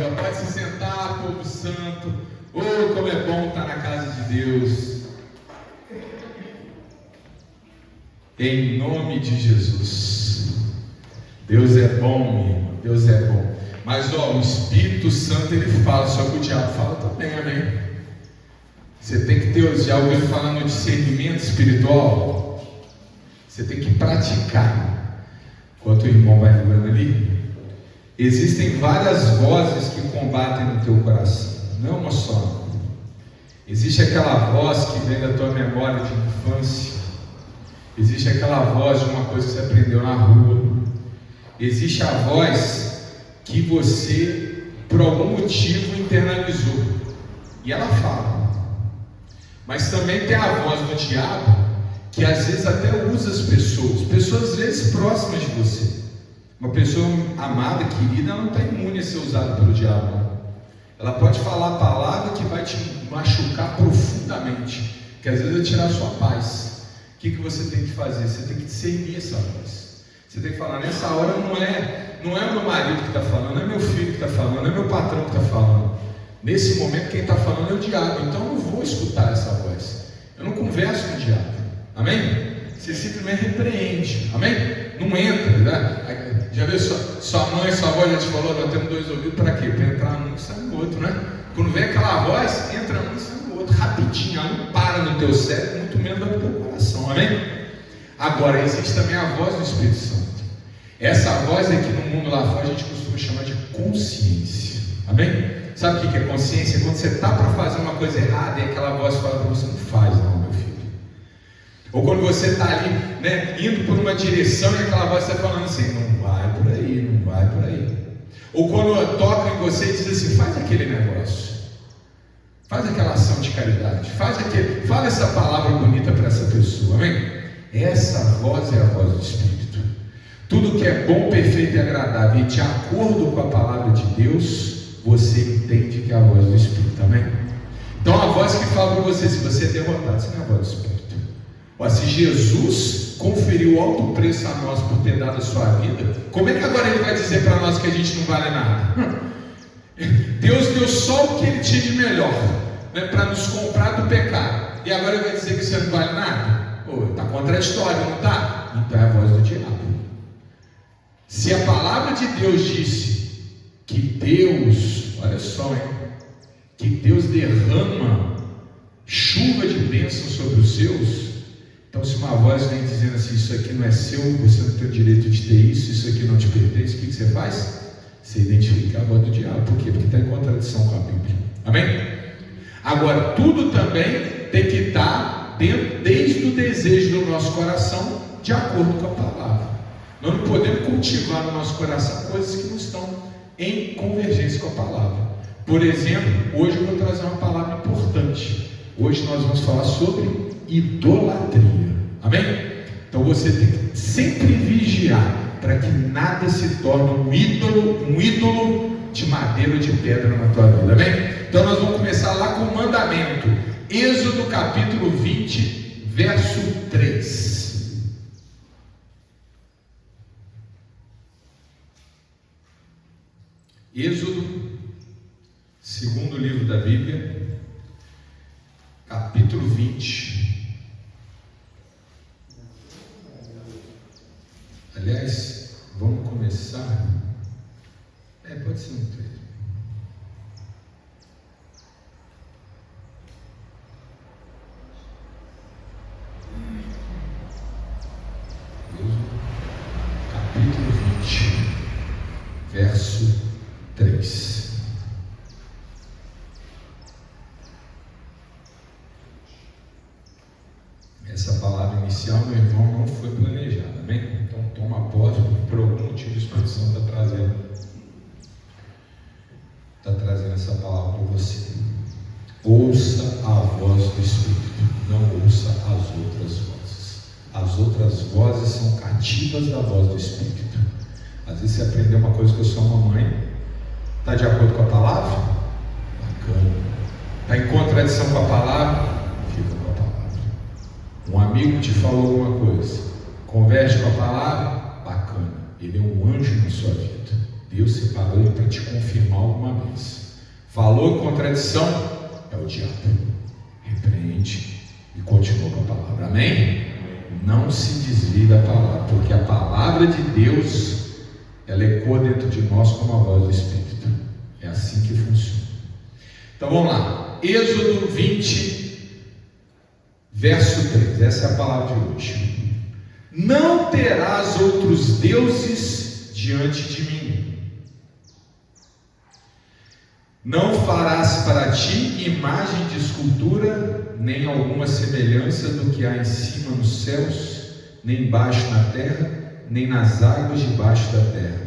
boa. Pode se sentar, povo santo. Oh, como é bom estar na casa de Deus. Em nome de Jesus. Deus é bom, meu irmão. Deus é bom. Mas o Espírito Santo ele fala, só que o diabo fala também, amém? Você tem que ter, já ouviu falar no discernimento espiritual? Você tem que praticar. Enquanto o irmão vai jogando ali, existem várias vozes que combatem no teu coração, não é uma só. Existe aquela voz que vem da tua memória de infância. Existe aquela voz de uma coisa que você aprendeu na rua. Existe a voz que você, por algum motivo, internalizou. E ela fala. Mas também tem a voz do diabo, que às vezes até usa as pessoas às vezes próximas de você. Uma pessoa amada, querida, ela não está imune a ser usada pelo diabo. Não. Ela pode falar a palavra que vai te machucar profundamente, que às vezes vai tirar a sua paz. O que você tem que fazer? Você tem que discernir essa voz. Você tem que falar, nessa hora não é o meu marido que está falando, não é meu filho que está falando, não é meu patrão que está falando. Nesse momento quem está falando é o diabo, então eu não vou escutar essa voz. Eu não converso com o diabo, amém? Você simplesmente repreende, amém? Não entra, né? Já viu sua mãe, sua avó já te falou, nós temos 2 ouvidos para quê? Para entrar num e sair no outro, né? Quando vem aquela voz, entra num e sai no outro, rapidinho, ela não para no teu cérebro, muito menos no teu coração, amém? Agora, existe também a voz do Espírito Santo. Essa voz aqui no mundo lá fora a gente costuma chamar de consciência, amém? Sabe o que é consciência? Quando você está para fazer uma coisa errada e aquela voz fala para você, não faz não, meu filho. Ou quando você está ali, né, indo por uma direção e aquela voz está falando assim, não vai por aí, não vai por aí. Ou quando toca em você e diz assim, faz aquele negócio, faz aquela ação de caridade, fala essa palavra bonita para essa pessoa, amém? Essa voz é a voz do Espírito. Tudo que é bom, perfeito e agradável e de acordo com a palavra de Deus, você entende que é a voz do Espírito, amém? Então a voz que fala para você, se você é derrotado, você não é a voz do Espírito. Ó, se Jesus conferiu alto preço a nós por ter dado a sua vida, como é que agora ele vai dizer para nós que a gente não vale nada? Deus deu só o que ele tinha de melhor, né, para nos comprar do pecado, e agora ele vai dizer que você não vale nada? Está contraditório, não está? Então é a voz do diabo. Se a palavra de Deus disse que Deus, olha só, que Deus derrama chuva de bênção sobre os seus, então se uma voz vem dizendo assim, isso aqui não é seu, você não tem o direito de ter isso aqui não te pertence, o que você faz? Você identifica a voz do diabo. Por quê? Porque está em contradição com a Bíblia, amém? Agora, tudo também tem que estar dentro, desde o desejo do nosso coração, de acordo com a palavra. Nós não podemos cultivar no nosso coração coisas que não estão em convergência com a palavra. Por exemplo, hoje eu vou trazer uma palavra importante. Hoje nós vamos falar sobre idolatria, amém? Então você tem que sempre vigiar para que nada se torne um ídolo de madeira ou de pedra na tua vida, amém? Então nós vamos começar lá com o mandamento, Êxodo capítulo 20, verso 3. Êxodo, segundo livro da Bíblia, capítulo 20. Aliás, vamos começar. Pode ser um 3. Capítulo 20, verso 3. Essa palavra inicial, meu irmão, não foi planejada, amém? Então toma posse, por algum motivo a Espírito Santo está trazendo essa palavra para você. Ouça a voz do Espírito, não ouça as outras vozes. As outras vozes são cativas da voz do Espírito. Às vezes você aprendeu uma coisa com a sua mamãe, está de acordo com a palavra? Bacana. Está em contradição com a palavra? Fica com a palavra. Um amigo te falou alguma coisa, converge com a palavra? Bacana. Ele é um anjo na sua vida. Deus separou ele para te confirmar alguma vez. Falou em contradição, é o diabo. Repreende e continua com a palavra. Amém? Não se desvie da palavra, porque a palavra de Deus, ela ecoa dentro de nós como a voz do Espírito. É assim que funciona. Então vamos lá. Êxodo 20, verso 3. Essa é a palavra de hoje. Não terás outros deuses diante de mim. Não farás para ti imagem de escultura, nem alguma semelhança do que há em cima nos céus, nem embaixo na terra, nem nas águas debaixo da terra.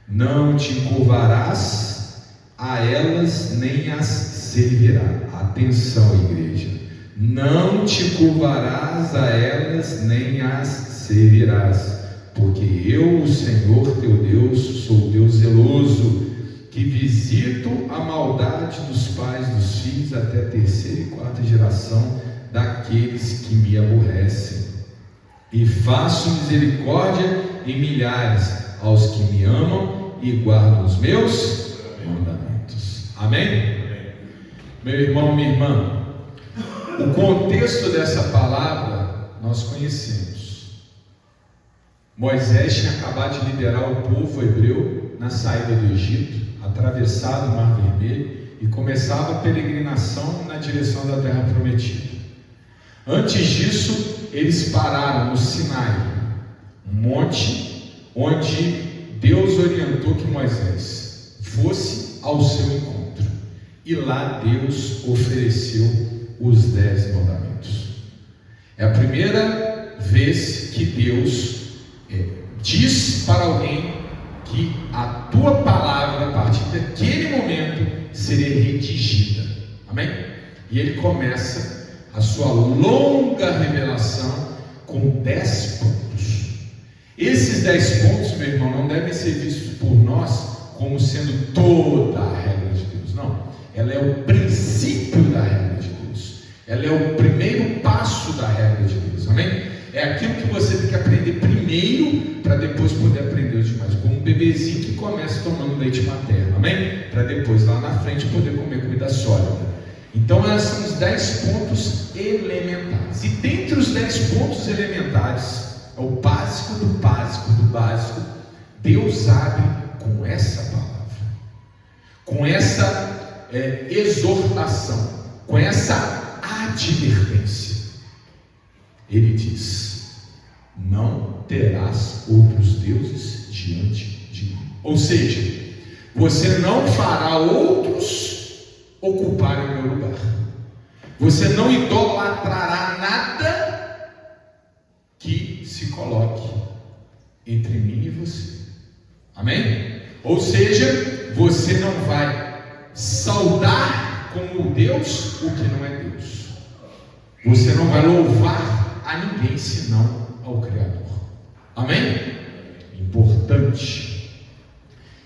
Não te encurvarás a elas, nem as servirás. Atenção, igreja. Não te curvarás a elas, nem as servirás, porque eu, o Senhor teu Deus, sou Deus zeloso, que visito a maldade dos pais dos filhos até a terceira e quarta geração daqueles que me aborrecem, e faço misericórdia em milhares aos que me amam e guardam os meus mandamentos. Amém? Meu irmão, minha irmã, o contexto dessa palavra nós conhecemos. Moisés tinha acabado de liderar o povo hebreu na saída do Egito, atravessado o Mar Vermelho e começava a peregrinação na direção da terra prometida. Antes disso, eles pararam no Sinai, um monte onde Deus orientou que Moisés fosse ao seu encontro, e lá Deus ofereceu os 10 mandamentos. É a primeira vez que Deus diz para alguém que a tua palavra, a partir daquele momento, seria redigida. Amém? E ele começa a sua longa revelação com 10 pontos. Esses 10 pontos, meu irmão, não devem ser vistos por nós como sendo toda a regra de Deus. Não. Ela é o princípio da regra de Deus. Ela é o primeiro passo da regra de Deus. Amém? É aquilo que você tem que aprender primeiro, para depois poder aprender os demais. Como um bebezinho que começa tomando leite materno, amém? Para depois, lá na frente, poder comer comida sólida. Então, esses são os 10 pontos elementares. E dentre os 10 pontos elementares, é o básico do básico do básico. Deus abre com essa palavra, com essa exortação, com essa advertência. Ele diz: não terás outros deuses diante de mim. Ou seja, você não fará outros ocuparem o meu lugar. Você não idolatrará nada que se coloque entre mim e você. Amém? Ou seja, você não vai saudar como Deus o que não é Deus. Você não vai louvar a ninguém senão ao Criador. Amém? Importante.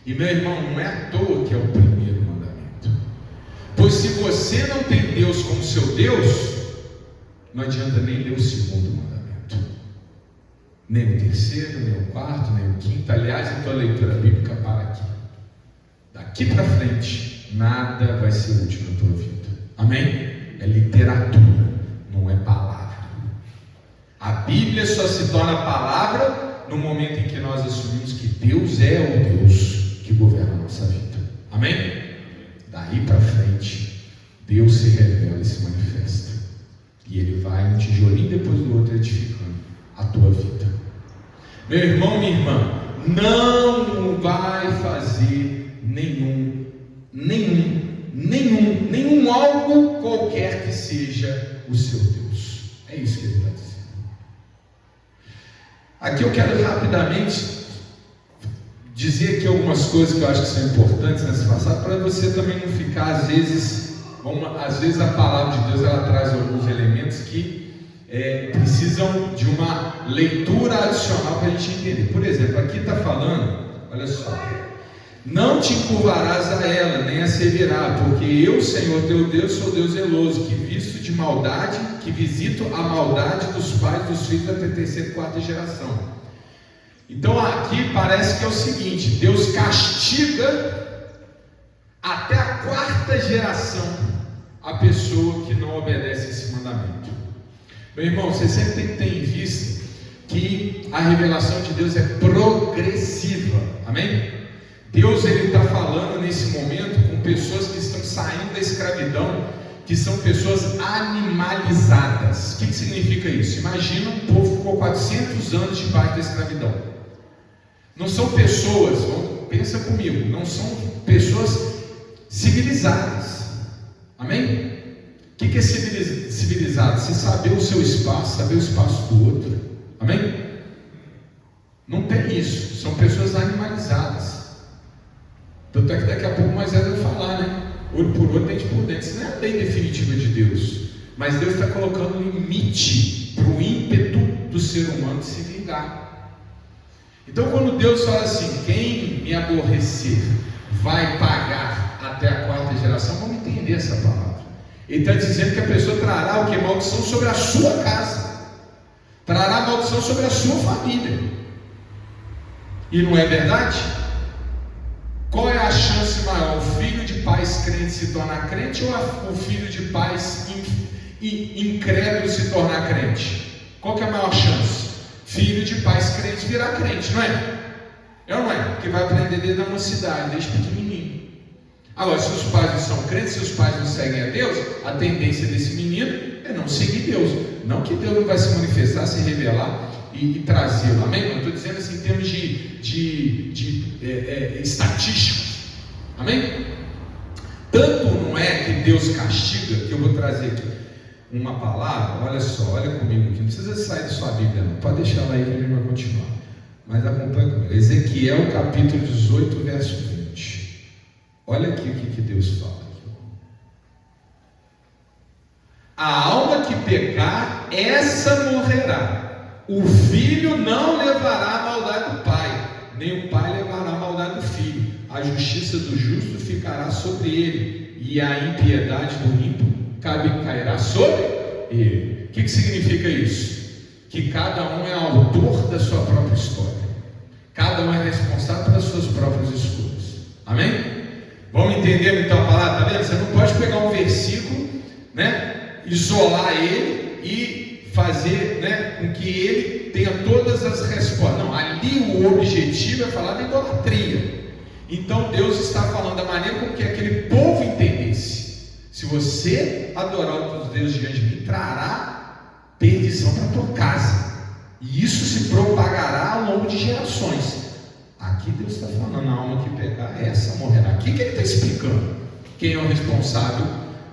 E meu irmão, não é à toa que é o primeiro mandamento. Pois se você não tem Deus como seu Deus, não adianta nem ler o segundo mandamento, nem o terceiro, nem o quarto, nem o quinto. Aliás, a tua leitura bíblica para aqui. Daqui para frente, nada vai ser útil na tua vida. Amém? É literatura, não é palavra. A Bíblia só se torna palavra no momento em que nós assumimos que Deus é o Deus que governa a nossa vida. Amém? Daí para frente, Deus se revela e se manifesta. E Ele vai um tijolinho depois do outro edificando a tua vida. Meu irmão, minha irmã, não vai fazer nenhum algo qualquer que seja o seu Deus. É isso que Ele está dizendo. Aqui eu quero rapidamente dizer aqui algumas coisas que eu acho que são importantes nessa passagem, para você também não ficar, às vezes a palavra de Deus ela traz alguns elementos que precisam de uma leitura adicional para a gente entender. Por exemplo, aqui está falando, olha só: não te encurvarás a ela, nem a servirá, porque eu, Senhor teu Deus, sou Deus zeloso, que visito a maldade dos pais dos filhos até a terceira e quarta geração. Então aqui parece que é o seguinte: Deus castiga até a quarta geração a pessoa que não obedece esse mandamento. Meu irmão, você sempre tem que ter em vista que a revelação de Deus é progressiva, amém? Deus está falando nesse momento com pessoas que estão saindo da escravidão, que são pessoas animalizadas. O que significa isso? Imagina um povo que ficou 400 anos debaixo da escravidão. Não são pessoas, pensa comigo, não são pessoas civilizadas, amém? O que é civilizado? Você saber o seu espaço, saber o espaço do outro, amém? Não tem isso, são pessoas animalizadas. Tanto é que daqui a pouco Moisés vai falar, né? Olho por olho, dente por dente. Isso não é a lei definitiva de Deus, mas Deus está colocando limite para o ímpeto do ser humano de se vingar. Então, quando Deus fala assim: quem me aborrecer vai pagar até a quarta geração, vamos entender essa palavra. Ele está dizendo que a pessoa trará o que? Maldição sobre a sua casa, trará maldição sobre a sua família. E não é verdade? Qual é a chance maior? O filho de pais crentes se tornar crente, ou o filho de pais incrédulos se tornar crente? Qual que é a maior chance? Filho de pais crentes virar crente, não é? É ou não é? Porque vai aprender desde a mocidade, desde pequenininho. Agora, se os pais não são crentes, se os pais não seguem a Deus, a tendência desse menino é não seguir Deus. Não que Deus não vai se manifestar, se revelar e trazê-lo, amém? Eu estou dizendo assim em termos estatísticos, amém? Tanto não é que Deus castiga, que eu vou trazer aqui uma palavra. Olha só, olha comigo aqui, não precisa sair da sua Bíblia não, pode deixar lá aí que a gente vai continuar, mas acompanha comigo. Ezequiel capítulo 18, verso 20. Olha aqui o que Deus fala aqui. A alma que pecar, essa morrerá. O filho não levará a maldade do pai, nem o pai levará a maldade do filho. A justiça do justo ficará sobre ele, e a impiedade do ímpio cairá sobre ele. O que significa isso? Que cada um é autor da sua própria história, cada um é responsável pelas suas próprias escolhas, amém? Vamos entender então a palavra, tá vendo? Você não pode pegar um versículo, né, isolar ele e fazer, né, com que ele tenha todas as respostas. Não, ali o objetivo é falar da idolatria. Então Deus está falando da maneira como que aquele povo entendesse: se você adorar outros deuses diante de mim, trará perdição para a tua casa, e isso se propagará ao longo de gerações. Aqui Deus está falando: a alma que pecar, essa morrerá. Aqui que ele está explicando quem é o responsável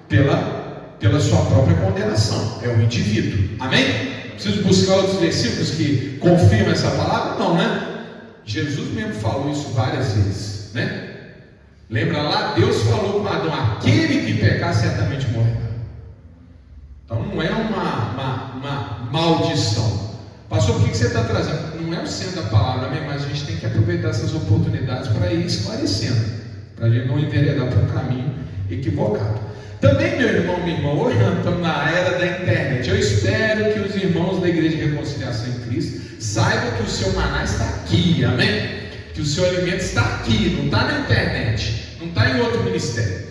pela sua própria condenação, é o indivíduo, amém? Preciso buscar outros versículos que confirmam essa palavra? Não, né? Jesus mesmo falou isso várias vezes, né? Lembra lá? Deus falou com Adão: aquele que pecar certamente morrerá. Então não é uma maldição. Pastor, por que você está trazendo? Não é o centro da palavra, amém? Mas a gente tem que aproveitar essas oportunidades para ir esclarecendo, para a gente não enveredar para um caminho equivocado. Também, meu irmão, minha irmã, hoje nós estamos na era da internet. Eu espero que os irmãos da Igreja de Reconciliação em Cristo saibam que o seu maná está aqui, amém? Que o seu alimento está aqui, não está na internet, não está em outro ministério.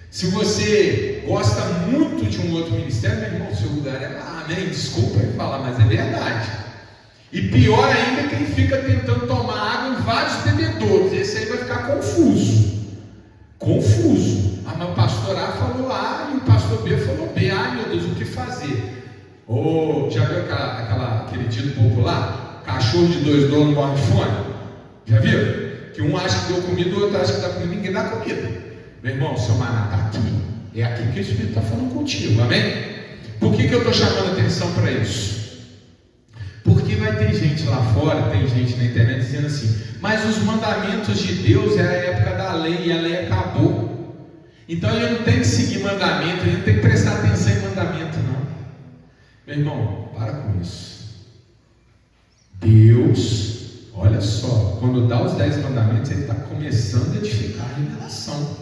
Se você gosta muito de um outro ministério, meu irmão, o seu lugar é lá, amém? Desculpa eu falar, mas é verdade. E pior ainda, quem fica tentando tomar água em vários bebedouros, esse aí vai ficar confuso. Mas o pastor A falou A e o pastor B falou B. Ai meu Deus, o que fazer? Já viu aquele dito popular? Cachorro de dois donos morre de fome? Já viu? Que um acha que deu comida, o outro acha que dá comida, ninguém dá comida. Meu irmão, o seu maná está aqui. É aqui que o Espírito está falando contigo, amém? Por que eu estou chamando atenção para isso? Porque vai ter gente lá fora, tem gente na internet dizendo assim: mas os mandamentos de Deus é a época da lei e a lei acabou. Então ele não tem que seguir mandamento, ele não tem que prestar atenção em mandamento, não. Meu irmão, para com isso. Deus, olha só, quando dá os 10 mandamentos, ele está começando a edificar a revelação.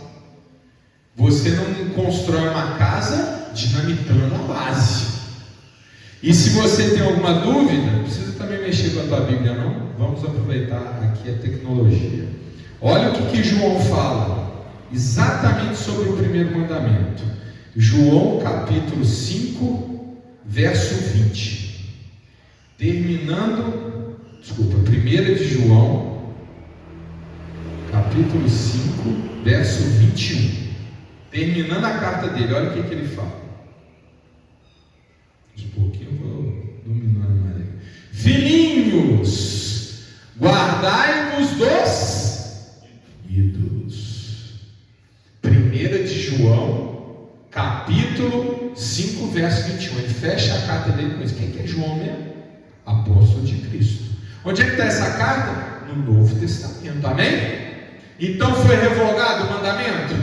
Você não constrói uma casa dinamitando a base. E se você tem alguma dúvida, não precisa também mexer com a tua Bíblia não, vamos aproveitar aqui a tecnologia. Olha o que João fala, exatamente sobre o primeiro mandamento. João capítulo 5, verso 20. Terminando, 1 de João, capítulo 5, verso 21. Terminando a carta dele, olha o que ele fala. De pouquinho eu vou dominando mais. Filhinhos, guardai-vos dos ídolos. 1 de João, capítulo 5, verso 21. Ele fecha a carta dele com isso. Quem que é João mesmo? Apóstolo de Cristo. Onde é que está essa carta? No Novo Testamento, amém? Então foi revogado o mandamento?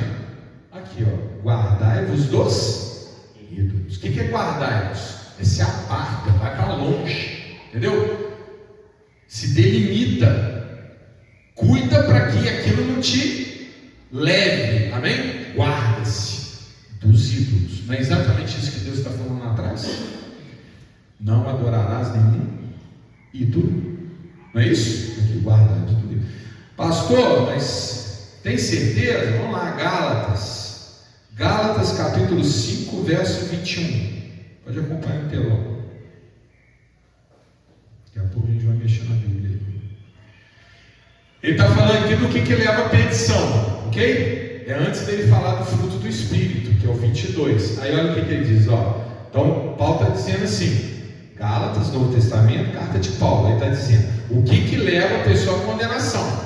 Aqui, ó, guardai-vos dos ídolos. O que é guardai-vos? É se aparta, vai para longe, entendeu? Se delimita, cuida para que aquilo não te leve, amém? Guarda-se dos ídolos. Não é exatamente isso que Deus está falando lá atrás? Não adorarás nenhum ídolo, não é isso? Aqui, guardar de tudo. Pastor, mas tem certeza? Vamos lá, Gálatas capítulo 5, verso 21. Pode acompanhar o telão. Daqui a pouco a gente vai mexer na Bíblia. Ele está falando aqui do que leva a perdição, ok? É antes dele falar do fruto do Espírito, que é o 22. Aí olha o que ele diz, ó. Então Paulo está dizendo assim, Gálatas, Novo Testamento, carta de Paulo. Ele está dizendo o que leva a pessoa à condenação: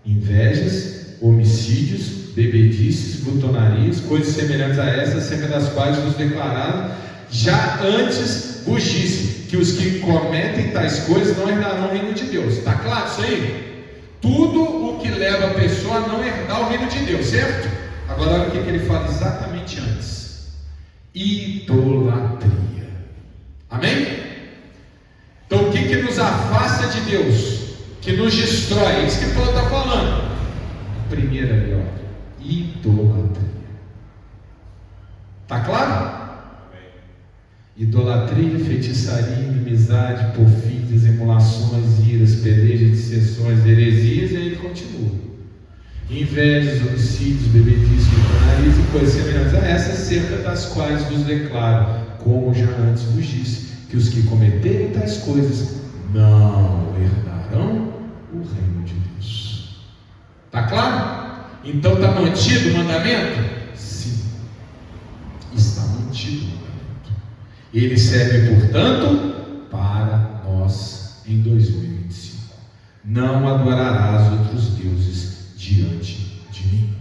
invejas, homicídios, bebedices, glutonarias, coisas semelhantes a essas, acerca das quais nos declararam já antes vos disse, que os que cometem tais coisas não herdarão o reino de Deus. Está claro isso aí? Tudo o que leva a pessoa a não herdar o reino de Deus, certo? Agora olha o que ele fala exatamente antes: idolatria. Amém? Então o que nos afasta de Deus, que nos destrói? É isso que Paulo está falando. Primeiro ali, ó, idolatria. Está claro? Idolatria, feitiçaria, inimizade, porfírias, emulações, iras, pelejas, dissensões, heresias, e aí ele continua: invejas, homicídios, bebedices, glutonarias e coisas semelhantes a essas, acerca das quais vos declaro, como já antes vos disse, que os que cometerem tais coisas não herdarão o reino de Deus. Está claro? Então está mantido o mandamento? Sim, está mantido o mandamento. Ele serve, portanto, para nós em 2025. Não adorarás outros deuses diante de mim.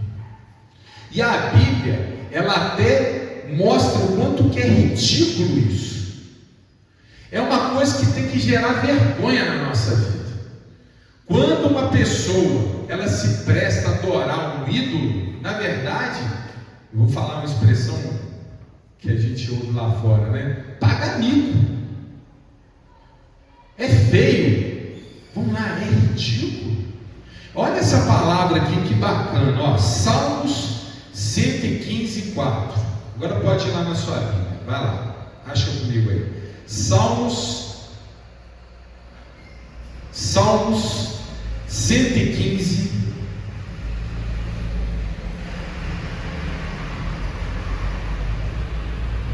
E a Bíblia, ela até mostra o quanto que é ridículo isso. É uma coisa que tem que gerar vergonha na nossa vida. Quando uma pessoa, ela se presta a adorar um ídolo, na verdade, eu vou falar uma expressão que a gente ouve lá fora, né? Paga mico. É feio. Vamos lá, é ridículo. Olha essa palavra aqui, que bacana, ó. Salmos 115, 4. Agora pode ir lá na sua Bíblia, vai lá, acha comigo aí. Salmos 115,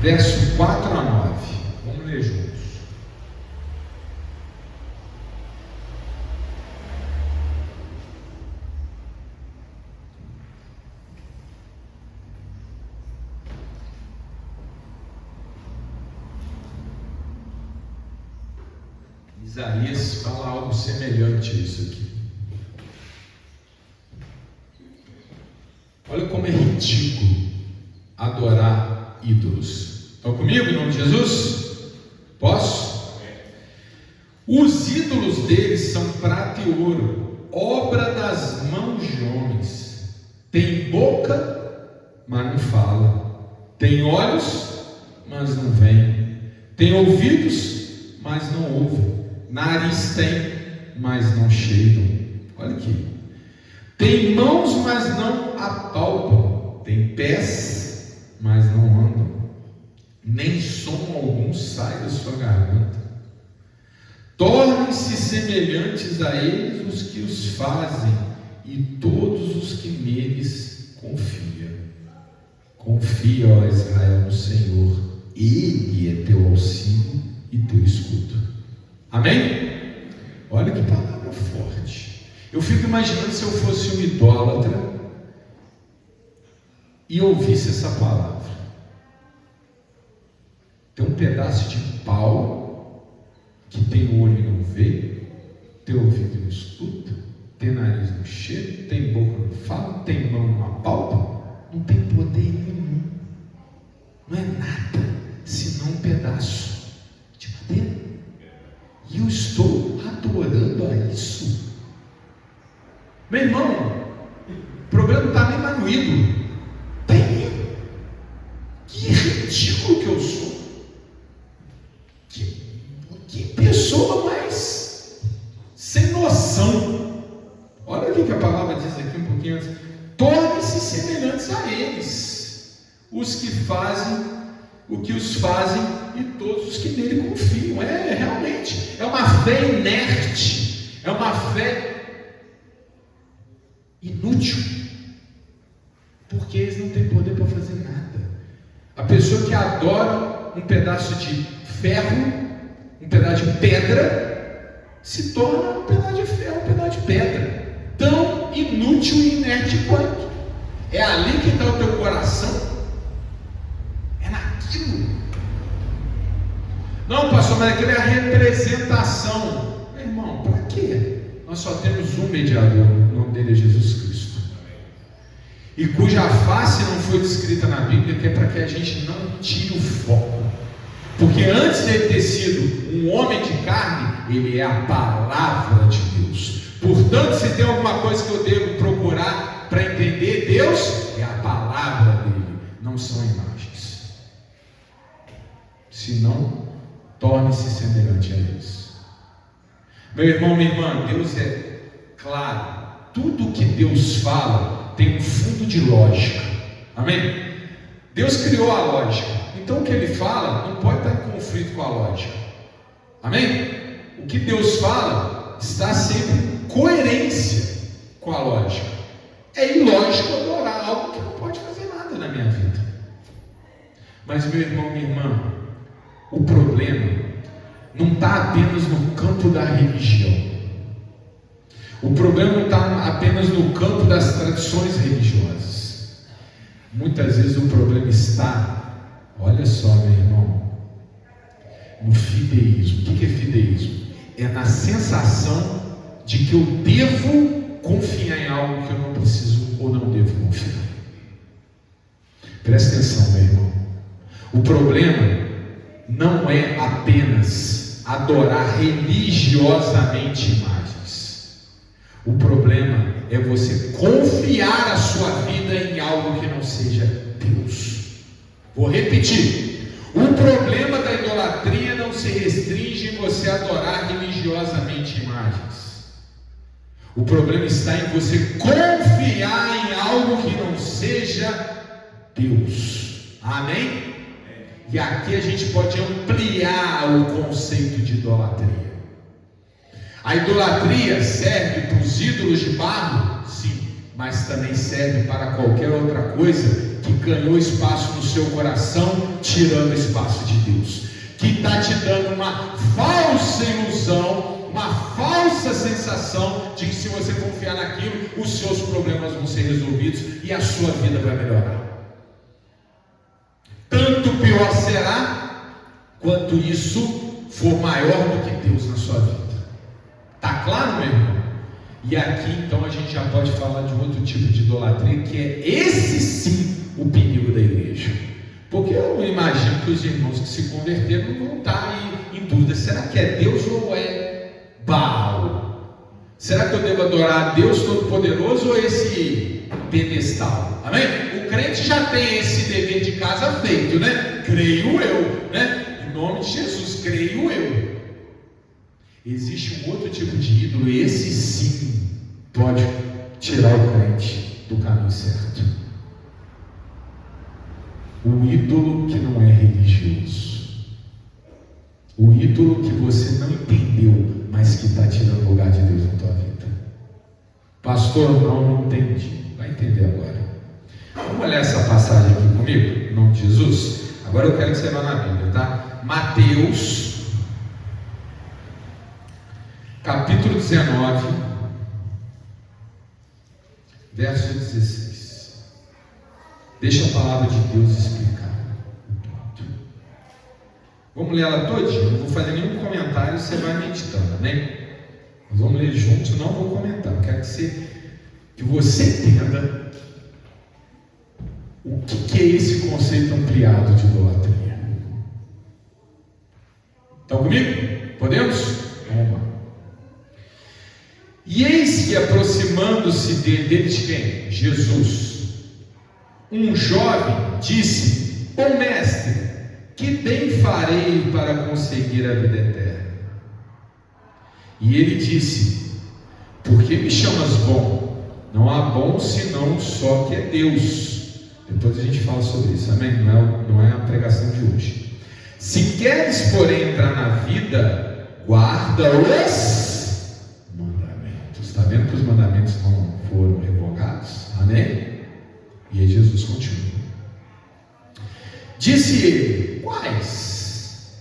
verso 4 a 9. Vamos ler juntos. Isaías fala algo semelhante a isso aqui. Olha como é ridículo adorar ídolos. Estão comigo em nome de Jesus? Posso? Os ídolos deles são prata e ouro, obra das mãos de homens. Tem boca, mas não fala. Tem olhos, mas não veem. Tem ouvidos, mas não ouvem. Nariz tem, mas não cheiram. Olha aqui. Tem mãos, mas não apalpam. Tem pés, mas não andam. nem som algum sai da sua garganta. Tornem-se semelhantes a eles os que os fazem, e todos os que neles confiam. Confia, ó Israel, no Senhor. Ele é teu auxílio e teu escudo. Amém? Olha que palavra forte. Eu fico imaginando se eu fosse um idólatra e ouvisse essa palavra. Tem um pedaço de pau que tem olho e não vê, tem ouvido e não escuta, tem nariz no cheiro, tem boca e não fala, tem mão e não apalpa, não tem poder nenhum, não é nada senão um pedaço de madeira. E eu estou adorando a isso. Meu irmão, o problema não está nem mais no ídolo, está em mim. Que ridículo que eu sou. Que pessoa mais sem noção. Olha o que a palavra diz aqui um pouquinho antes. Tornem-se semelhantes a eles, os que fazem o que os fazem e todos os que nele confiam. Realmente, é uma fé inerte, é uma fé inútil, porque eles não têm poder para fazer nada. A pessoa que adora um pedaço de ferro, um pedaço de pedra, se torna um pedaço de ferro, um pedaço de pedra, tão inútil e inerte quanto. É ali que está o teu coração, é naquilo. Não, pastor, mas aquilo é a representação. Meu irmão, para quê? Nós só temos um mediador, o nome dele é Jesus Cristo, e cuja face não foi descrita na Bíblia, que é para que a gente não tire o foco. Porque antes de ele ter sido um homem de carne, ele é a palavra de Deus. Portanto, se tem alguma coisa que eu devo procurar para entender Deus, é a palavra dele, não são imagens. Senão, torne-se semelhante a eles. Meu irmão, minha irmã, Deus é claro. Tudo que Deus fala tem um fundo de lógica. Amém? Deus criou a lógica. Então o que ele fala não pode estar em conflito com a lógica. Amém? O que Deus fala está sempre em coerência com a lógica. É ilógico adorar algo que não pode fazer nada na minha vida. Mas meu irmão, minha irmã, o problema não está apenas no campo da religião. O problema não está apenas no campo das tradições religiosas. Muitas vezes o problema está, olha só, meu irmão, no fideísmo. O que é fideísmo? É na sensação de que eu devo confiar em algo que eu não preciso ou não devo confiar. Presta atenção, meu irmão. O problema não é apenas adorar religiosamente imagens. O problema é você confiar a sua vida em algo que não seja Deus. Vou repetir. O problema da idolatria não se restringe em você adorar religiosamente imagens. O problema está em você confiar em algo que não seja Deus. Amém? E aqui a gente pode ampliar o conceito de idolatria. A idolatria serve para os ídolos de barro? Sim, mas também serve para qualquer outra coisa que ganhou espaço no seu coração, tirando o espaço de Deus, que está te dando uma falsa ilusão, uma falsa sensação de que se você confiar naquilo, os seus problemas vão ser resolvidos e a sua vida vai melhorar. Tanto pior será, quanto isso for maior do que Deus na sua vida. Está claro, meu irmão? E aqui então a gente já pode falar de um outro tipo de idolatria, que é esse sim o perigo da igreja. Porque eu imagino que os irmãos que se converteram não vão estar aí em dúvida: será que é Deus ou é Baal? Será que eu devo adorar a Deus Todo-Poderoso ou esse pedestal? Amém? O crente já tem esse dever de casa feito, né? Creio eu, né? Em nome de Jesus, creio eu. Existe um outro tipo de ídolo, e esse sim pode tirar o crente do caminho certo. O ídolo que não é religioso. O ídolo que você não entendeu, mas que está tirando o lugar de Deus na tua vida. Pastor, não entendi. Vai entender agora. Vamos olhar essa passagem aqui comigo, em nome de Jesus. Agora eu quero que você vá na Bíblia, tá? Mateus, capítulo 19, verso 16. Deixa a palavra de Deus explicar. Vamos ler ela todinha. Não vou fazer nenhum comentário, você vai meditando, amém? Nós vamos ler juntos, não vou comentar. Eu quero que você entenda o que é esse conceito ampliado de idolatria. Estão comigo? Podemos? Vamos lá. E eis que aproximando-se dele de quem? Jesus. Um jovem disse: Bom mestre, que bem farei para conseguir a vida eterna? E ele disse: Por que me chamas bom? Não há bom senão só que é Deus. Depois a gente fala sobre isso, amém? Não é a pregação de hoje. Se queres, porém, entrar na vida, guarda os mandamentos. Está vendo que os mandamentos não foram revogados? Amém? E aí Jesus continua. Disse ele: Quais?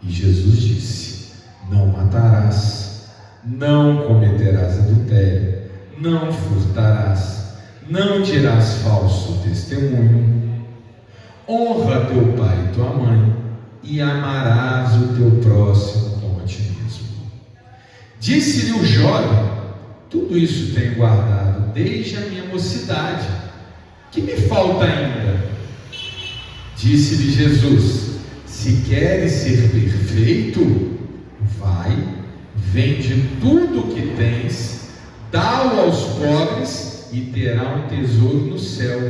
E Jesus disse: Não matarás, não cometerás adultério, não furtarás, não dirás falso testemunho, honra teu pai e tua mãe, e amarás o teu próximo como a ti mesmo. Disse-lhe o jovem: Tudo isso tenho guardado desde a minha mocidade. Que me falta ainda? Disse-lhe Jesus: Se queres ser perfeito, vai, vende tudo o que tens, dá-o aos pobres, e terá um tesouro no céu,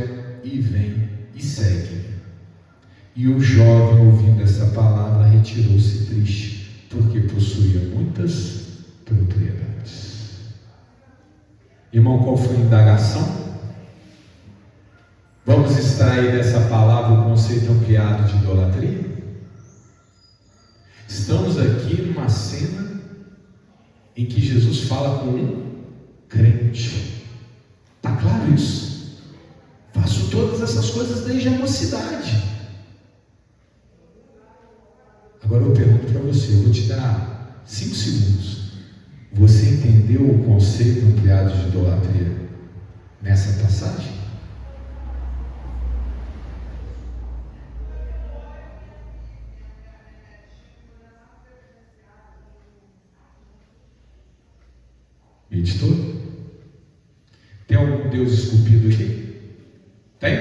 e vem e segue-me. E o jovem, ouvindo essa palavra, retirou-se triste, porque possuía muitas propriedades. Irmão, qual foi a indagação? Vamos extrair dessa palavra o conceito ampliado de idolatria? Estamos aqui numa cena em que Jesus fala com um crente. Está claro isso? Faço todas essas coisas desde a mocidade. Agora eu pergunto para você, eu vou te dar 5 segundos. Você entendeu o conceito ampliado de idolatria nessa passagem? Meditou? Tem algum Deus esculpido aqui? Tem?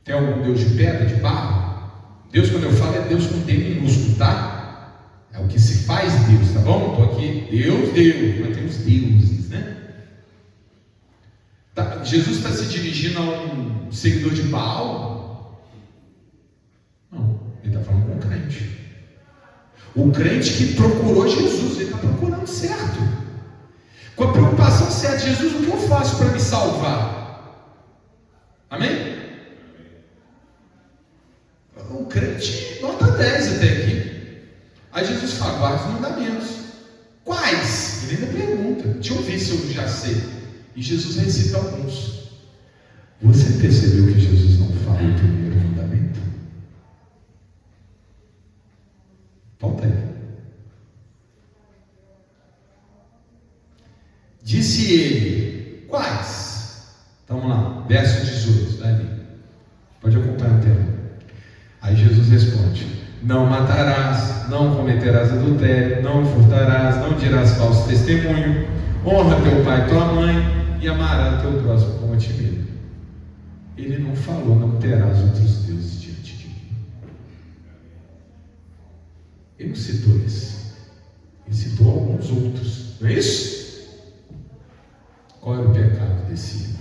Tem algum Deus de pedra, de barro? Deus, quando eu falo, é Deus com D minúsculo, tá? É o que se faz Deus, tá bom? Estou aqui, Deus, mas tem os deuses, né? Tá, Jesus está se dirigindo a um seguidor de Baal? Não, ele está falando com um crente. O crente que procurou Jesus, ele está procurando certo. Com a preocupação certa: Jesus, o que eu faço para me salvar? Amém? O crente nota 10 até aqui. Aí Jesus fala: guarda os mandamentos. Quais? Ele ainda pergunta. Deixa eu ver se eu já sei. E Jesus recita alguns. Você percebeu que Jesus não fala o primeiro mandamento? Volta aí. Disse ele: Quais? Então vamos lá, verso 18, tá ali. Pode acompanhar a tela. Aí Jesus responde: Não matarás, não cometerás adultério, não furtarás, não dirás falso testemunho, honra teu pai e tua mãe, e amarás teu próximo como a ti mesmo. Ele não falou: não terás outros deuses diante de mim. Ele não citou esse. Ele citou alguns outros. Não é isso? Qual era o pecado desse irmão?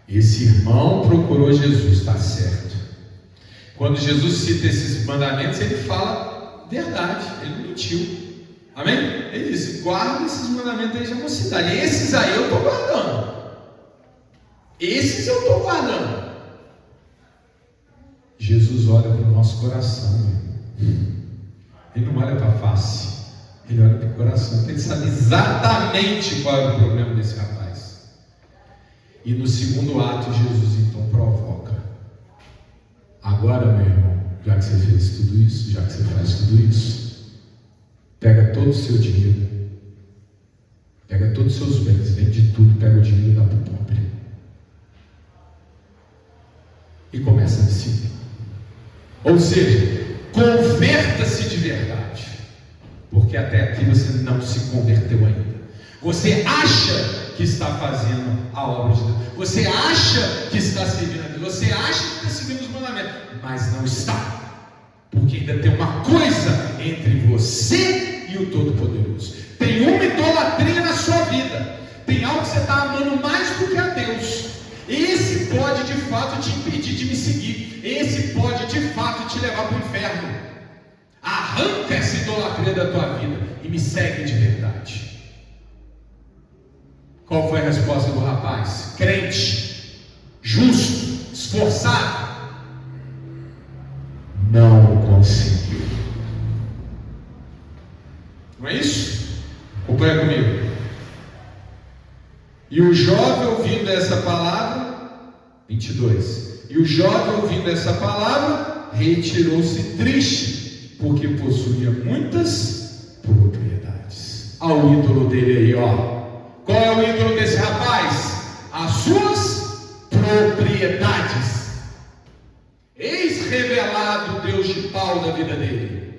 Esse irmão procurou Jesus, está certo. Quando Jesus cita esses mandamentos, ele fala verdade, ele não mentiu. Amém? Ele disse: guarda esses mandamentos desde a mocidade. Esses aí eu estou guardando. Esses eu estou guardando. Jesus olha para o nosso coração. Ele não olha para a face. Ele olha para o coração. Ele sabe exatamente qual é o problema desse rapaz. E no segundo ato, Jesus então provoca. Agora, meu irmão, já que você fez tudo isso, já que você faz tudo isso, pega todo o seu dinheiro, pega todos os seus bens, vende tudo, pega o dinheiro e dá para o pobre. E começa a me seguir. Ou seja, converta-se de verdade. Porque até aqui você não se converteu ainda. Você acha que está fazendo a obra de Deus. Você acha que está servindo a Deus. Você acha que está seguindo os mandamentos. Mas não está. Porque ainda tem uma coisa entre você e o Todo-Poderoso. Tem uma idolatria na sua vida. Tem algo que você está amando mais do que a Deus. Esse pode de fato te impedir de me seguir. Esse pode de fato te levar para o inferno. Arranca essa idolatria da tua vida e me segue de verdade. Qual foi a resposta do rapaz? Crente, justo, esforçado. Não conseguiu. Não é isso? Acompanha comigo. E o jovem ouvindo essa palavra, 22. E o jovem ouvindo essa palavra, retirou-se triste, porque possuía muitas propriedades. Olha o ídolo dele aí, ó. Qual é o ídolo desse rapaz? As suas propriedades. Eis revelado o Deus de pau da vida dele.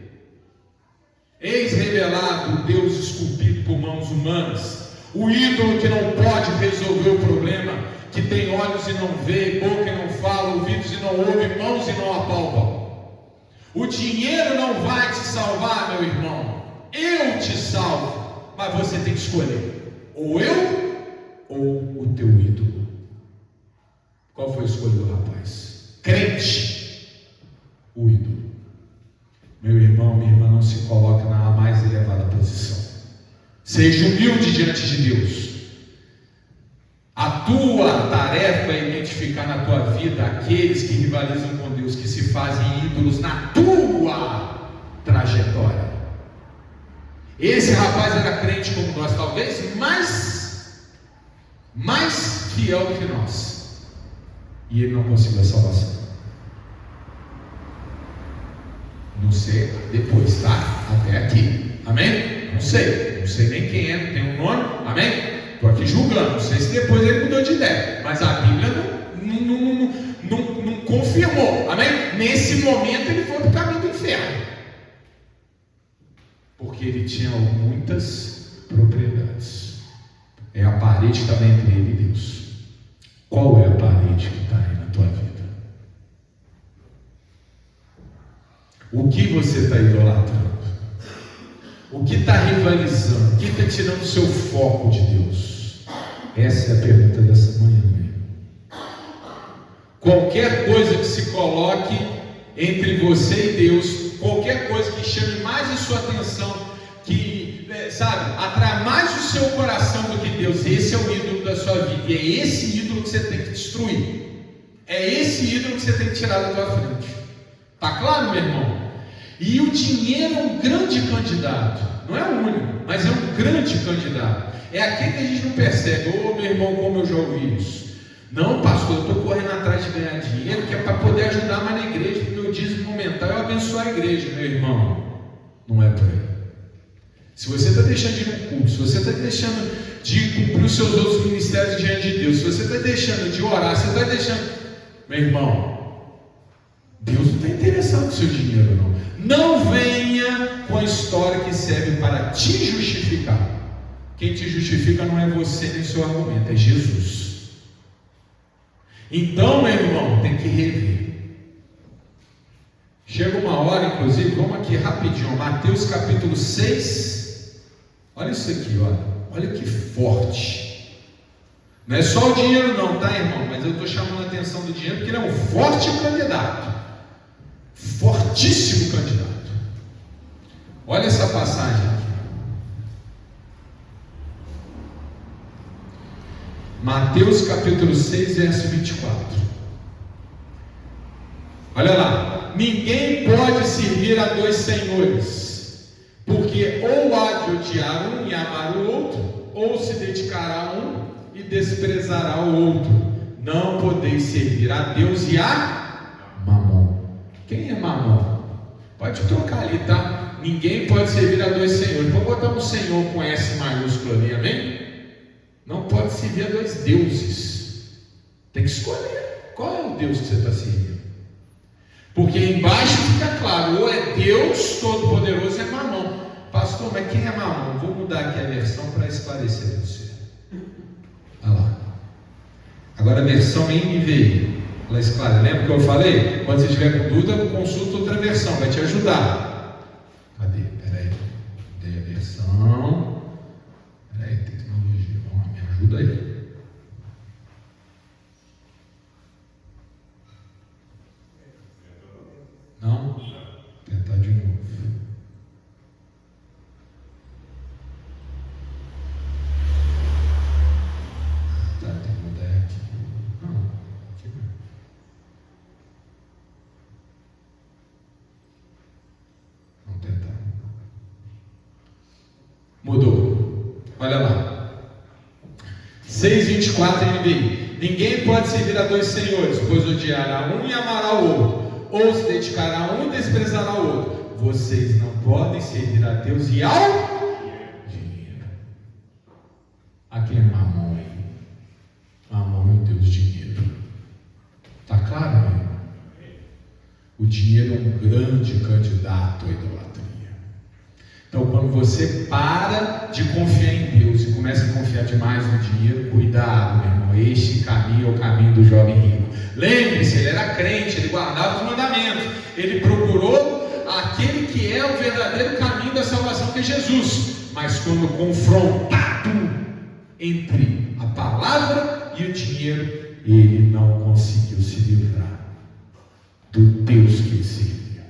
Eis revelado o Deus esculpido por mãos humanas. O ídolo que não pode resolver o problema, que tem olhos e não vê, boca e não fala, ouvidos e não ouve, mãos e não apalpam. O dinheiro não vai te salvar, meu irmão. Eu te salvo, mas você tem que escolher, ou eu ou o teu ídolo. Qual foi a escolha do rapaz? Crente, o ídolo. Meu irmão, minha irmã, não se coloque na mais elevada posição. Seja humilde diante de Deus. A tua tarefa é identificar na tua vida aqueles que rivalizam com Deus, que se fazem ídolos na tua trajetória. Esse rapaz era crente como nós, talvez mais fiel que nós, e ele não conseguiu a salvação. Não sei depois, tá? Até aqui, amém? Não sei nem quem é, não tem um nome, amém? Estou aqui julgando, não sei se depois ele mudou de ideia, mas a Bíblia não confirmou, amém? Nesse momento ele foi para o caminho do inferno, porque ele tinha muitas propriedades. É a parede que estava entre ele e Deus. Qual é a parede que está aí na tua vida? O que você está idolatrando? O que está rivalizando? O que está tirando o seu foco de Deus? Essa é a pergunta dessa manhã mesmo. Qualquer coisa que se coloque entre você e Deus, qualquer coisa que chame mais a sua atenção, que, atrai mais o seu coração do que Deus, esse é o ídolo da sua vida. E é esse ídolo que você tem que destruir. É esse ídolo que você tem que tirar da tua frente. Está claro, meu irmão? E o dinheiro é um grande candidato, não é o único, mas é um grande candidato. É aquele que a gente não percebe. Ô, meu irmão, como eu já ouvi isso. Não, pastor, eu estou correndo atrás de ganhar dinheiro, que é para poder ajudar mais na igreja, porque o meu dízimo aumentar, eu abençoar a igreja, meu irmão. Não é por aí. Se você está deixando de ir no culto, se você está deixando de cumprir os seus outros ministérios diante de Deus, se você está deixando de orar, você está deixando, meu irmão, Deus não está interessado no seu dinheiro, não. Não venha com a história que serve para te justificar. Quem te justifica não é você nem seu argumento, é Jesus. Então, meu irmão, tem que rever. Chega uma hora, inclusive, vamos aqui rapidinho, Mateus capítulo 6. Olha isso aqui, olha que forte. Não é só o dinheiro não, tá, irmão? Mas eu estou chamando a atenção do dinheiro porque ele é um forte candidato. Fortíssimo candidato. Olha essa passagem aqui. Mateus capítulo 6, verso 24. Olha lá. Ninguém pode servir a dois senhores, porque ou há de odiar um e amar o outro, ou se dedicará a um e desprezará o outro. Não podeis servir a Deus e a Mamon. Quem é Mamon? Pode trocar ali, tá? Ninguém pode servir a dois senhores. Vou botar um senhor com S maiúsculo ali, amém? Não pode servir a dois deuses. Tem que escolher qual é o Deus que você está servindo. Porque embaixo fica claro, ou é Deus Todo-Poderoso, é Mamon. Pastor, mas quem é Mamon? Vou mudar aqui a versão para esclarecer você. Olha lá. Agora a versão NVI, ela esclarece. Lembra que eu falei? Quando você tiver com dúvida, consulta outra versão, vai te ajudar. Cadê? Peraí. Dei a versão. Peraí, tecnologia. Vamos lá, me ajuda aí. Não? Vou tentar de novo. Tá, tem que mudar aqui. Não, aqui não. Vamos tentar. Mudou. Olha lá. 6:24 NVI. Ninguém pode servir a dois senhores, pois odiará um e amará o outro, ou se dedicará a um e desprezará o outro. Vocês não podem servir a Deus e ao dinheiro. Aqui é Mamon aí. Mamon é o Deus dinheiro. Está claro, meu irmão? O dinheiro é um grande candidato à idolatria. Então, quando você para de confiar em Deus e começa a confiar demais no dinheiro, cuidado, meu irmão. Este caminho é o caminho do jovem rico. Lembre-se, ele era crente, ele guardava os mandamentos, ele procurou aquele que é o verdadeiro caminho da salvação, que é Jesus. Mas quando confrontado entre a palavra e o dinheiro, ele não conseguiu se livrar do Deus que ele servia.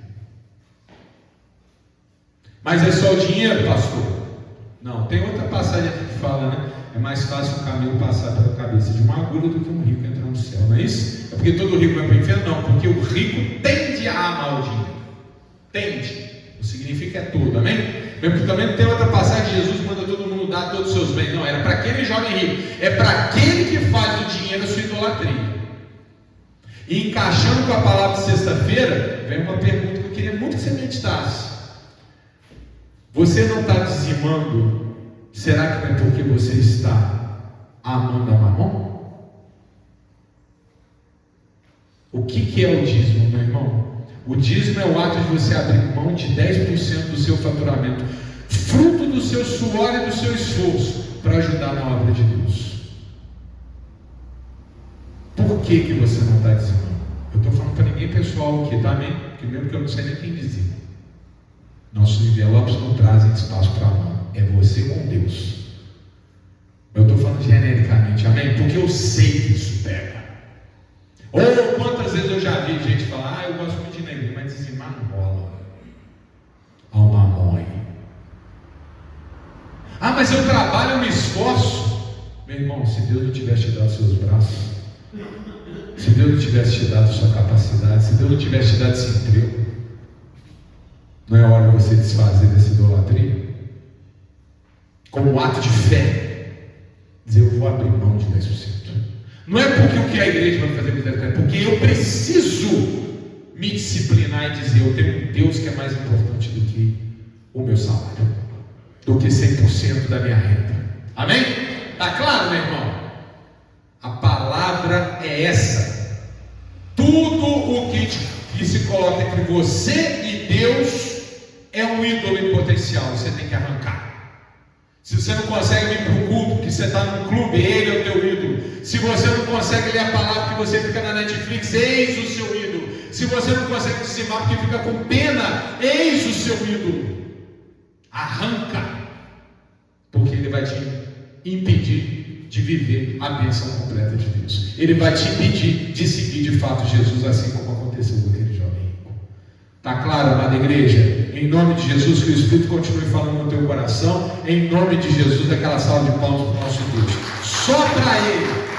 Mas é só o dinheiro, pastor? Não, tem outra passagem aqui que fala, né? É mais fácil um camelo passar pela cabeça de uma agulha do que um rico entrar no céu, não é isso? É porque todo rico vai para o inferno? Não, porque o rico tende a amar o dinheiro. Tende. Não significa é todo, amém? Mesmo que também tem outra passagem que Jesus manda todo mundo dar todos os seus bens. Não, era para aquele jovem rico. É para aquele que faz do dinheiro a sua idolatria. E encaixando com a palavra de sexta-feira, vem uma pergunta que eu queria muito que você meditasse. Você não está dizimando? Será que não é porque você está amando a Mamon? O que é o dízimo, meu irmão? O dízimo é o ato de você abrir mão de 10% do seu faturamento, fruto do seu suor e do seu esforço, para ajudar na obra de Deus. Por que você não está dizimando? Eu estou falando para ninguém pessoal aqui, tá? Amém? Porque mesmo que eu não sei nem quem dizima. Nossos envelopes não trazem espaço para a mão. É você com Deus. Eu estou falando genericamente, amém? Porque eu sei que isso pega. Ou quantas vezes eu já vi gente falar, eu gosto muito de negro, mas dizimar não rola. Há uma Mamon aí. Mas eu trabalho, eu me esforço. Meu irmão, se Deus não tivesse te dado seus braços, se Deus não tivesse te dado sua capacidade, se Deus não tivesse te dado esse emprego, não é hora de você desfazer dessa idolatria? Como um ato de fé, dizer, eu vou abrir mão de 10%. Não é porque o que a igreja vai fazer com 10%, é porque eu preciso me disciplinar e dizer, eu tenho um Deus que é mais importante do que o meu salário, do que 100% da minha renda. Amém? Está claro, meu irmão? A palavra é essa. Tudo o que se coloca entre você e Deus é um ídolo em potencial, você tem que arrancar. Se você não consegue vir para o culto, porque você está num clube, ele é o teu ídolo. Se você não consegue ler a palavra que você fica na Netflix, eis o seu ídolo. Se você não consegue dizimar porque fica com pena, eis o seu ídolo. Arranca, porque ele vai te impedir de viver a bênção completa de Deus. Ele vai te impedir de seguir de fato Jesus, assim como aconteceu com aquele jovem rico. Está claro, amada igreja? Em nome de Jesus, que o Espírito continue falando no teu coração. Em nome de Jesus, daquela salva de palmas para o nosso Deus. Só para Ele.